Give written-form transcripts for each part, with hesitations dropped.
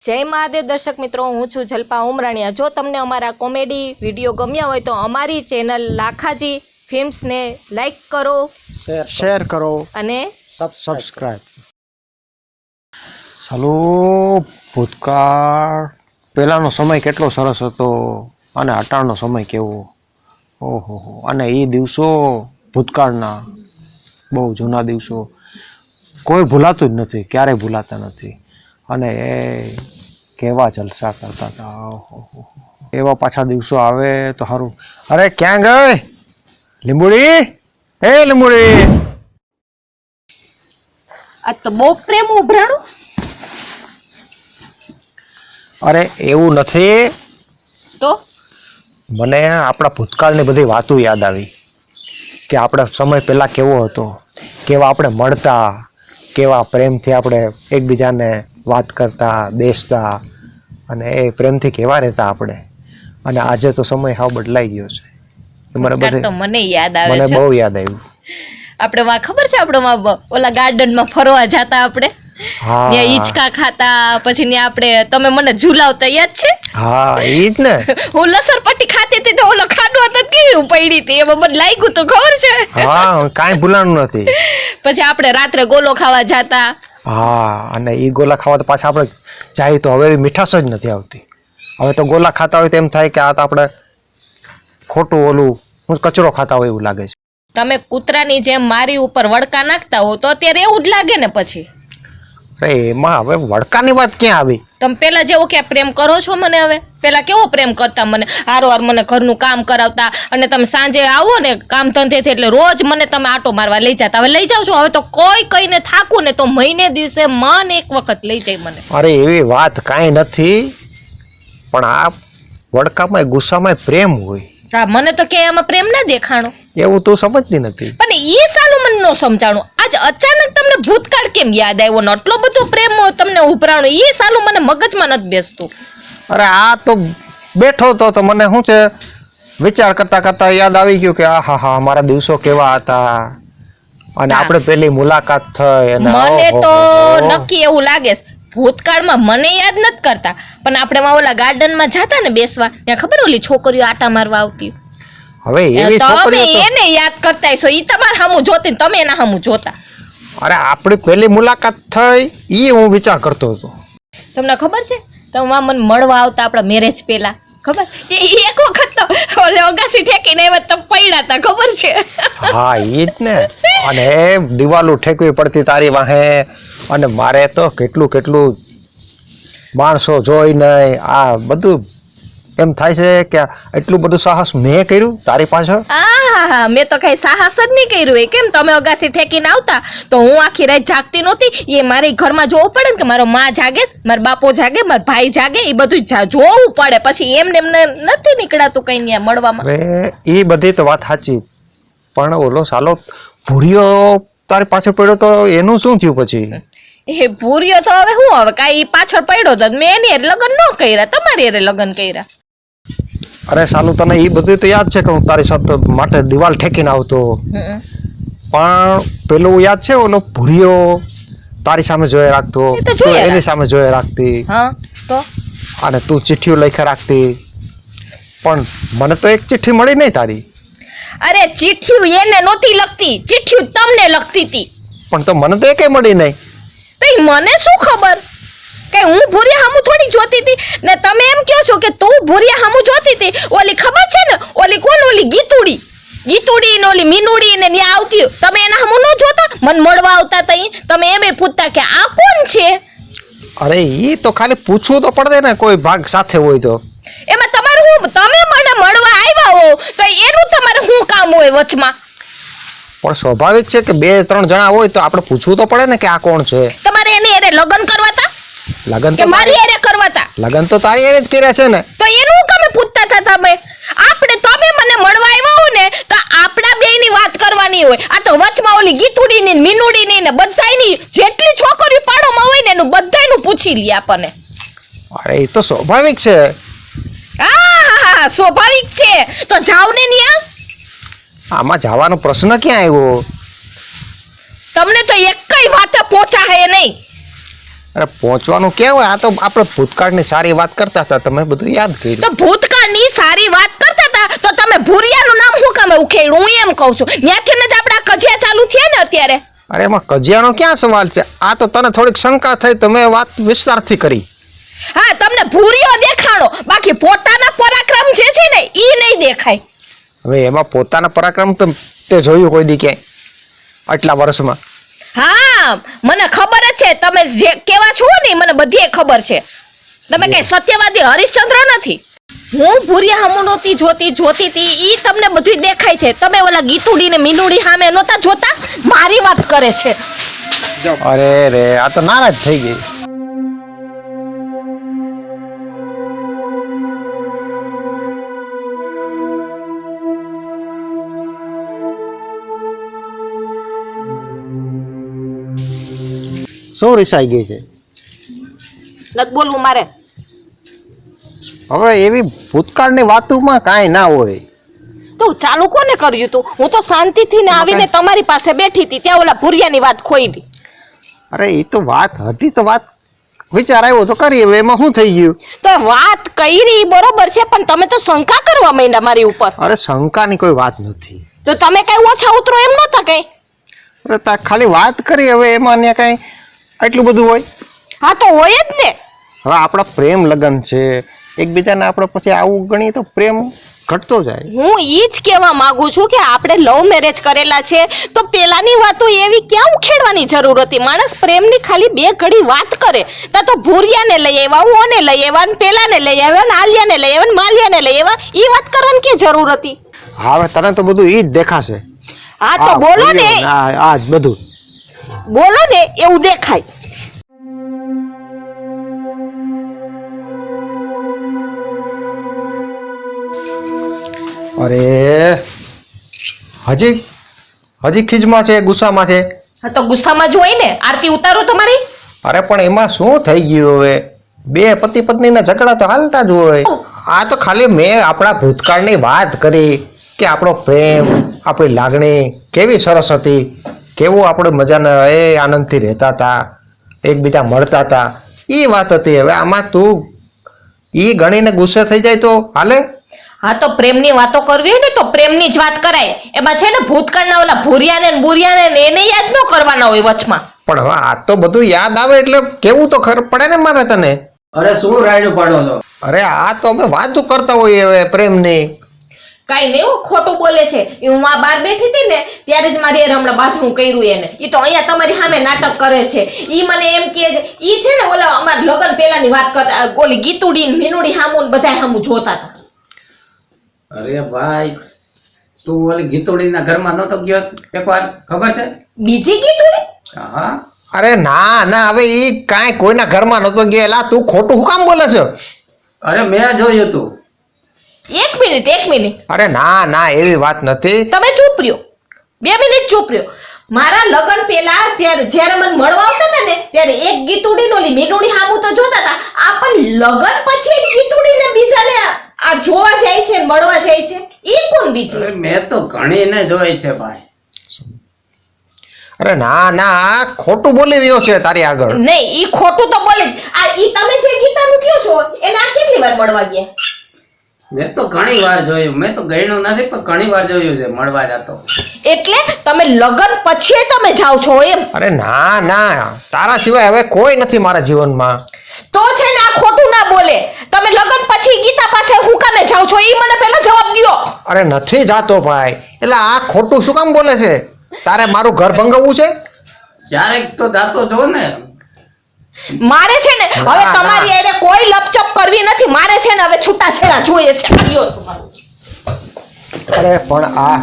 જય મહાદેવ દર્શક મિત્રો, હું છું જલ્પા ઉમરાણીયા। જો તમને અમારા કોમેડી વિડીયો ગમ્યા હોય તો અમારી ચેનલ લાખાજી ફિલ્મ્સને લાઈક કરો, શેર કરો અને સબસ્ક્રાઇબ। ચાલો, ભૂતકાળ પહેલાનો સમય કેટલો સરસ હતો અને અટાણનો સમય કેવો, ઓહો, અને એ દિવસો ભૂતકાળના બહુ જૂના દિવસો કોઈ ભૂલાતું જ નથી, ક્યારેય ભૂલાતા નથી। અને એ કેવા જલસા કરતા હતા, એવા પાછા દિવસો આવે તો સારું। અરે ક્યાં ગઈ લીંબુડી? હે લીંબુડી, આ તો બહુ પ્રેમ ઉભરાણું। અરે એવું નથી, તો મને આપણા ભૂતકાળની બધી વાતો યાદ આવી કે આપણા સમય પહેલાં કેવો હતો, કેવા આપણે મળતા, કેવા પ્રેમથી આપણે એકબીજાને વાત કરતા, બેસતા, અને એ પ્રેમથી કેવા રહેતા આપણે। અને આજે તો સમય હાવ બદલાઈ ગયો છે। મને યાદ આવે મને છે, બહુ યાદ આવ્યું। આપણે માં ખબર છે, આપણે ઓલા ગાર્ડનમાં ફરવા જતા, આપણે હા, ત્યાં હિંચકા ખાતા, પછી ત્યાં આપણે તમે મને ઝુલાવતા, યાદ છે? હા, ઈ જ ને। હું લસણપટ્ટી ખાતી હતી તો ઓલો ખાડો હતો, કેવું પડી હતી, એમાં મને લાગ્યું તો ખબર છે? હા, કાંઈ ભૂલાણું નથી। પછી આપણે રાત્રે ગોલો ખાવા જતા। હા, અને ઈ ગોલા ખાવા તો પાછા આપણે જાય તો હવે મીઠાશ જ નથી આવતી। હવે તો ગોલા ખાતા હોય તો એમ થાય કે આ તો આપણે ખોટું ઓલું કચરો ખાતા હોય એવું લાગે છે। તમે કૂતરાની જેમ મારી ઉપર વડકા નાખતા હો તો અત્યારે એવું જ લાગે ને। પછી અરે એમાં હવે વડકાની વાત ક્યાં આવી? તમે પેલા જેવો ક્યાં પ્રેમ કરો છો મને? હવે પેલા કેવો પ્રેમ કરતા મને, હારોહાર મને ઘરનું કામ કરાવતા, અને તમે સાંજે આવો ને કામ ધંધેથી એટલે રોજ મને તમે આટો મારવા લઈ જતા। હવે લઈ જાવ છો? હવે તો કોઈ કઈને થાકું ને તો મહિને દિવસે મન એક વખત લઈ જાય મને। અરે એવી વાત કાંઈ નથી, પણ આ વડકામાં ગુસ્સામાં પ્રેમ હોય। હા, મને તો ક્યાંય આમાં પ્રેમ ના દેખાણો, એવું તું સમજતી નથી। પણ એ સાલું મને ન સમજાણું, આજ અચાનક તમને ભૂતકાળ કેમ યાદ આવ્યો ને આટલો બધો પ્રેમ તમને ઉભરાણો, એ સાલું મને મગજમાં નથી બેસતું। અરે આ તો બેઠો તો મને શું છે, વિચાર કરતા કરતા યાદ આવી ગયું કે આ હા મારા દિવસો કેવા હતા, અને આપણે પેલી મુલાકાત થઈ, અને મને તો નક્કી એવું લાગે છે ભૂતકાળમાં મને યાદ નથી કરતા, પણ આપણે ઓલા ગાર્ડનમાં જતા ને બેસવા, ત્યાં ખબર ઓલી છોકરીઓ આટા મારવા આવતી, હવે એવી છોકરીઓ તો એને યાદ કરતા હશો, ઈ તમારે સામું જોતી તમે એના સામું જોતા। અરે આપણી પહેલી મુલાકાત થઈ ઈ હું વિચાર કરતો હતો। તમને ખબર છે, તમે મને મળવા આવતા આપણા મેરેજ પહેલા, ખબર? એક વખત તો ઓલે અગાસી ઠેકીને એવા તમે પડ્યા હતા, ખબર છે? હા, ઈ જ ને। અને દિવાલું ઠેકવી પડતી તારી વાહે, અને મારે તો કેટલું માણસો જોઈને આ બધું એમ થાય છે કે એટલું બધું સાહસ મેં કર્યું તારી પાછળ। હા, મેં તો કઈ સાહસ જ નહીં કર્યું એ કેમ? તમે અગાસી ઠેકીને આવતા તો હું આખી રાત જાગતી નહોતી? એ મારી ઘરમાં જોવું પડે ને કે મારો માં જાગે, મારો બાપો જાગે, મારો ભાઈ જાગે, એ બધું જોવું પડે, પછી એમને નથી નીકળાતું કઈ ત્યાં મળવામાં। હવે એ બધી તો વાત સાચી, પણ ઓલો સાલો ભૂરિયો તારી પાછળ પડ્યો તો એનું શું થયું પછી? એ ભૂરિયો તો હવે શું, હવે કાંઈ પાછળ પડ્યો તો મેં એની હારે લગ્ન ન કર્યા, તમારી હારે લગ્ન કર્યા। અરે સાલું, તને એ બધું તો યાદ છે કે હું તારી સાથે માટે દિવાલ ઠેકીને આવતો, પણ પેલું યાદ છે ઓલો ભૂરિયો તારી સામે જોયે રાખતો, તું એની સામે જોયે રાખતી, તો અને તું ચિઠ્ઠીઓ લખી રાખતી, પણ મને તો એક ચિઠ્ઠી મળી નહીં તારી। અરે ચિઠ્ઠીઓ એને નહોતી લખતી, ચિઠ્ઠીઓ તમને લખતી હતી, પણ તો મને તો એકેય મળી નહીં। તો મને શું ખબર કે હું ભૂરિયા હામું થોડી જોતી હતી ને? તમે એમ કહો છો કે તું ભૂરિયા હામું જોતી હતી, ઓલી ખબર છે ને, ઓલી કોણ, ઓલી ગીતુડી ને ઓલી મીનુડી ને ત્યાં આવતી, તમે એના હામું ન જોતા? મને મળવા આવતા તઈ તમે એમે પૂછતા કે આ કોણ છે? અરે ઈ તો ખાલી પૂછવું તો પડે ને, કોઈ ભાગ સાથે હોય તો। એમાં તમારું હું, તમે મને મળવા આવ્યા હો તો એનું તમારે શું કામ હોય વચમાં? પણ સ્વાભાવિક છે કે 2-3 જણા હોય તો આપણે પૂછવું તો પડે ને કે આ કોણ છે। તમારે એની હારે લગ્ન કરવાતા? લગ્ન કે મારી હારે કરવાતા? લગ્ન તો તારી હારે જ કર્યા છે ને। તો એનું કામે પૂછતા હતા તમે? તમે મને મળવા આવ્યા હો ને તો આપણા બેયની વાત કરવાની હોય, આ તો વચમાં ઓલી ગીતુડીની ને મીનુડીની ને બધાયની જેટલી છોકરીઓ પાડોમાં હોય ને એનું બધાયનું પૂછી લે આપણને। અરે એ તો સ્વાભાવિક છે। હા, સ્વાભાવિક છે તો જાવ ને ન્યા। આમાં જવાનો પ્રશ્ન ક્યાં આવ્યો? તમને તો એકઈ વાતે પહોંચા હે નહીં। અરે પહોંચવાનું ક્યાં હોય? આ તો આપણે ભૂતકાળની સારી વાત કરતા હતા, તમે બધું યાદ કર્યું. તો ભૂતકાળની સારી વાત કરતા હતા તો તમે ભૂરિયાનું નામ શું કામ ઉખેડ્યું? હું એમ કહું છું ત્યાંથી જ આપણા કજિયા ચાલુ થયા ને અત્યારે. અરે એમાં કજિયાનો ક્યાં સવાલ છે? આ તો તને થોડીક શંકા થઈ તો મેં વાત વિસ્તારથી કરી. હા, તમને ભૂરિયો દેખાણો, બાકી પોતાના પરાક્રમ જે છે ને ઈ નહીં દેખાય. હવે એમાં પોતાના પરાક્રમ તો તે જોયું કોઈ દી ક્યાંય આટલા વર્ષમાં? હા, મને ખબર જ છે તમે જે કેવા છો ને મને બધી ખબર છે. તમે કઈ સત્યવાદી હરિશ્ચંદ્ર નથી. હું ભૂરિયા હમુ નહોતી જોતી હતી ઈ તમને બધું દેખાય છે. તમે ઓલા ગીતુડી ને મીનુડી સામે નહોતા જોતા? મારી વાત કરે છે. અરે રે, આ તો નારાજ થઈ ગઈ. શું રિસાઈ ગઈ છે? નથી બોલવું મારે. હવે એવી ભૂતકાળની વાતોમાં કાંઈ ના હોય. તો ચાલુ કોને કર્યું તું? હું તો શાંતિથી ને આવીને તમારી પાસે બેઠી હતી ત્યાં ઓલા ભૂરિયાની વાત ખોઈ. અરે એ તો વાત હતી તો વાત વિચાર આવ્યો તો કરી, હવે એમાં શું થઈ ગયું? તો વાત કરી બરોબર છે પણ તમે તો શંકા કરવા માંડ્યા મારી ઉપર. અરે શંકાની કોઈ વાત નથી. તો તમે કઈ ઓછા ઉતરો એમ નહોતા કઈ? અરે તા ખાલી વાત કરી, હવે એમાં ને કઈ એટલું બધું હોય? હા તો હોય જ ને. હવે આપણા પ્રેમ લગન છે, એકબીજાને આપણે પછી આવું ગણીએ તો પ્રેમ ઘટતો જાય. હું ઈ જ કહેવા માંગુ છું કે આપણે લવ મેરેજ કરેલા છે તો પેલાની વાતો એવી ક્યાં ઉખેડવાની જરૂર હતી? માણસ પ્રેમની ખાલી બે ઘડી વાત કરે તો ભૂરિયાને લઈ આવ્યા, ઓને લઈ આવ્યા, ને પેલાને લઈ આવ્યા, ને આલિયાને લઈ આવ્યા, ને માલિયાને લઈ આવ્યા. ઈ વાત કરવાની કે જરૂર હતી? હવે તને તો બધું ઈ જ દેખાશે. હા તો બોલો ને. આ જ બધું બોલો ને એવું દેખાય. અરે હજી ખીજમાં છે, ગુસ્સામાં છે? હા તો ગુસ્સામાં જ હોય ને. આરતી ઉતારો તમારી. અરે પણ એમાં શું થઈ ગયું? હવે બે પતિ પત્નીના ઝઘડા તો હાલતા જ હોય. આ તો ખાલી મેં આપણા ભૂતકાળની વાત કરી કે આપણો પ્રેમ, આપણી લાગણી કેવી સરસ હતી, કેવું આપણે મજાના આનંદથી રહેતા હતા, એકબીજા મળતા હતા, એ વાત હતી. હવે આમાં તું એ ગણીને ગુસ્સે થઈ જાય તો હાલે? હા તો પ્રેમની વાતો કરવી હોય ને તો પ્રેમની જ વાત કરાય. એમાં છે ને ભૂતકાળના ઓલા ભૂરિયાને ને બુરિયાને ને એને યાદ ન કરવાના હોય વચમાં. પણ હવે આ તો બધું યાદ આવે એટલે કેવું તો ખબર પડે ને મારે તને. અરે શું રાયડું પાડો છો? અરે આ તો અમે વાતો કરતા હોઈએ હવે પ્રેમની. કઈ નહીં, હું ખોટું બોલે છે. હું આ બહાર બેઠી હતી ને ત્યારે જ મારી હમણાં બાથરૂમ કર્યું એને. ઈ તો અહીંયા તમારી સામે નાટક કરે છે. ઈ મને એમ કે ઈ છે ને ઓલા અમાર લગન પેલાની વાત કરતા, ઓલી ગીતુડી ને મીનુડી હામુ ને બધાય હામુ જોતા હતા. અરે ભાઈ, તું ઓલી ગીતોડીના ઘરમાં નતો ગયો એકવાર, ખબર છે? બીજી ગીતુડી? હા. અરે ના ના, હવે ઈ કાંઈ કોઈના ઘરમાં નતો ગયેલા. તું ખોટું શું કામ બોલે છે? અરે મેં જોયું તું. એક મિનિટ. અરે ના ના, એવી વાત નથી. તમે ચૂપ રહ્યો. 2 મિનિટ ચૂપ રહ્યો. મારા લગન પેલા જ્યારે મને મળવા આવતા હતા ને ત્યારે એક ગીતુડી નો મીનુડી હામુ તો જોતા હતા. આ પણ લગન પછી ગીતુડી ને બીજાને આ જોવા જાય છે, મળવા જાય છે. ઈ કોણ બીજી? અરે મેં તો ઘણીને જોઈ છે ભાઈ. અરે ના ના, આ ખોટું બોલી રહ્યો છે તારી આગળ. નહીં, ઈ ખોટું તો બોલે. આ ઈ તમે જે ગીતાનું કયો છો એને આ કેટલી વાર મળવા ગયા? મેં તો ઘણી વાર જોયું. મેં તો ગણ્યું નથી પણ ઘણી વાર જોયું છે મળવા જતો. એટલે તમે લગન પછી તમે જાઓ છો એમ? અરે ના ના, તારા સિવાય હવે કોઈ નથી મારા જીવનમાં. તો છે ને આ ખોટું ના બોલે. તમે લગન પછી ગીતા પાસે હું કામે જાઓ છો ઈ મને પહેલા જવાબ દ્યો. અરે નથી જાતો ભાઈ. એટલે આ ખોટું શું કામ બોલે છે? તારે મારું ઘર ભંગાવવું છે? ક્યારેક તો જાતો જો ને. મારે છે ને હવે તમારી એને કોઈ લપચપ કરવી નથી. મારે છે ને હવે છૂટાછેડા જોઈએ છે. આવ્યો તમારું. અરે પણ આ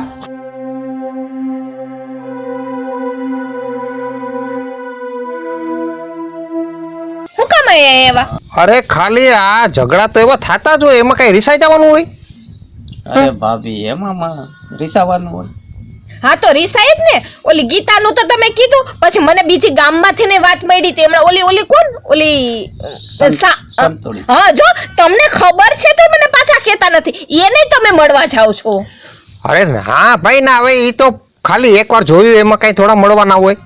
હું કામ એવા? અરે ખાલી આ ઝઘડા તો એવા થતા જ હોય, એમાં કઈ રિસાઈ જવાનું હોય? અરે ભાભી, એમાં રીસાવાનું હોય? હા તો રિસાય જ ને. ઓલી ગીતાનું તો તમે કીધું, પછી મને બીજી ગામમાંથી ને વાત મળી હતી હમણાં. ઓલી કોણ? ઓલી સંતોડી. હા, જો તમને ખબર છે તો મને પાછા કહેતા નથી. એને તમે મળવા જાઓ છો? અરે ના ભાઈ ના, હવે એ તો ખાલી એકવાર જોયું એમાં કઈ થોડા મળવાના હોય.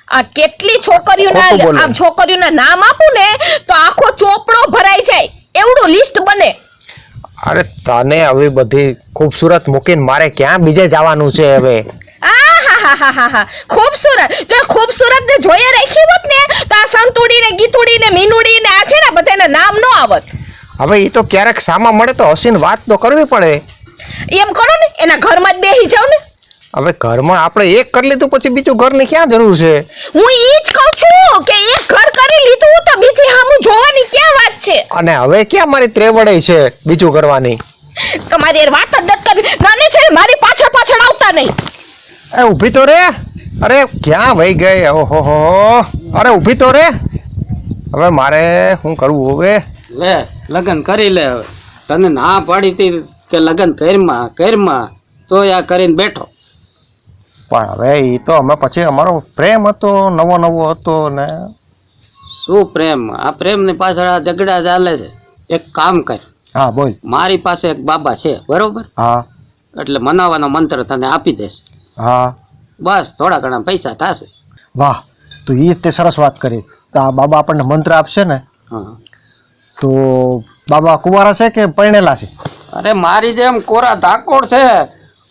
આ કેટલી છોકરીઓના ખોટું બોલે. આમ છોકરીઓના નામ આપું ને તો આખો ચોપડો ભરાઈ જાય એવડું લિસ્ટ બને. અરે તને હવે બધી ખૂબસૂરત મૂકીને મારે ક્યાં બીજે જવાનું છે હવે? આહાહાહાહા. ખૂબસૂરત જો ખૂબસૂરત ને જોઈએ રાખી હોત ને તો આ સંતુડી ને ગીતુડી ને મીનુડી ને આ છે ને બધાના નામ ન આવત. હવે એ તો ક્યારેક સામા મળે તો હસીને વાત તો કરવી પડે. એમ કરો ને એના ઘરમાં જ બેસી જાવ ને. હવે ઘરમાં આપણે એક કરી લીધું પછી બીજું ઘરની ક્યાં જરૂર છે? હું ઈ જ કહું છું કે એક ઘર કરી લીધું તો બીજી સામું જોવાની ક્યાં વાત છે? અને હવે ક્યાં મારી ત્રેવડે છે બીજું કરવાની? તમારી યાર વાત જ નથી કરવી. નાની છે ને મારી પાછળ પાછળ આવતા નહીં. એ ઊભી તો રે. અરે ક્યાં વહી ગઈ? ઓહો, અરે ઊભી તો રે. હવે મારે શું કરવું હવે? લે લગ્ન કરી લે હવે. તને ના પાડી હતી કે લગ્ન કરમાં તો આ કરીને બેઠો. પણ હવે એ તો અમે પછી અમારો પ્રેમ હતો નવો હતો ને. શું પ્રેમ? આ પ્રેમની પાછળ આ ઝઘડા ચાલે છે. એક કામ કર, હા બોલ. મારી પાસે એક બાબા છે બરોબર, હા એટલે મનાવવાનો મંત્ર તને આપી દેશે. હા. બસ થોડા ઘણા પૈસા થશે. વાહ, તો એ તે સરસ વાત કરી. તો આ બાબા આપણને મંત્ર આપશે ને હા. તો બાબા કુંવારા છે કે પરણેલા છે? અરે મારી જેમ કોરા ધાકોડ છે.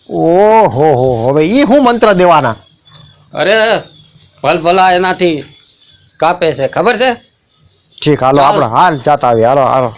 ઓહો હો, હવે ઈ હું મંત્ર દેવાના? અરે ભલભલા એનાથી કાપે છે ખબર છે. ઠીક, હાલો ચાલ. આપણે હાલ જાતા આવી. હાલો હાલો.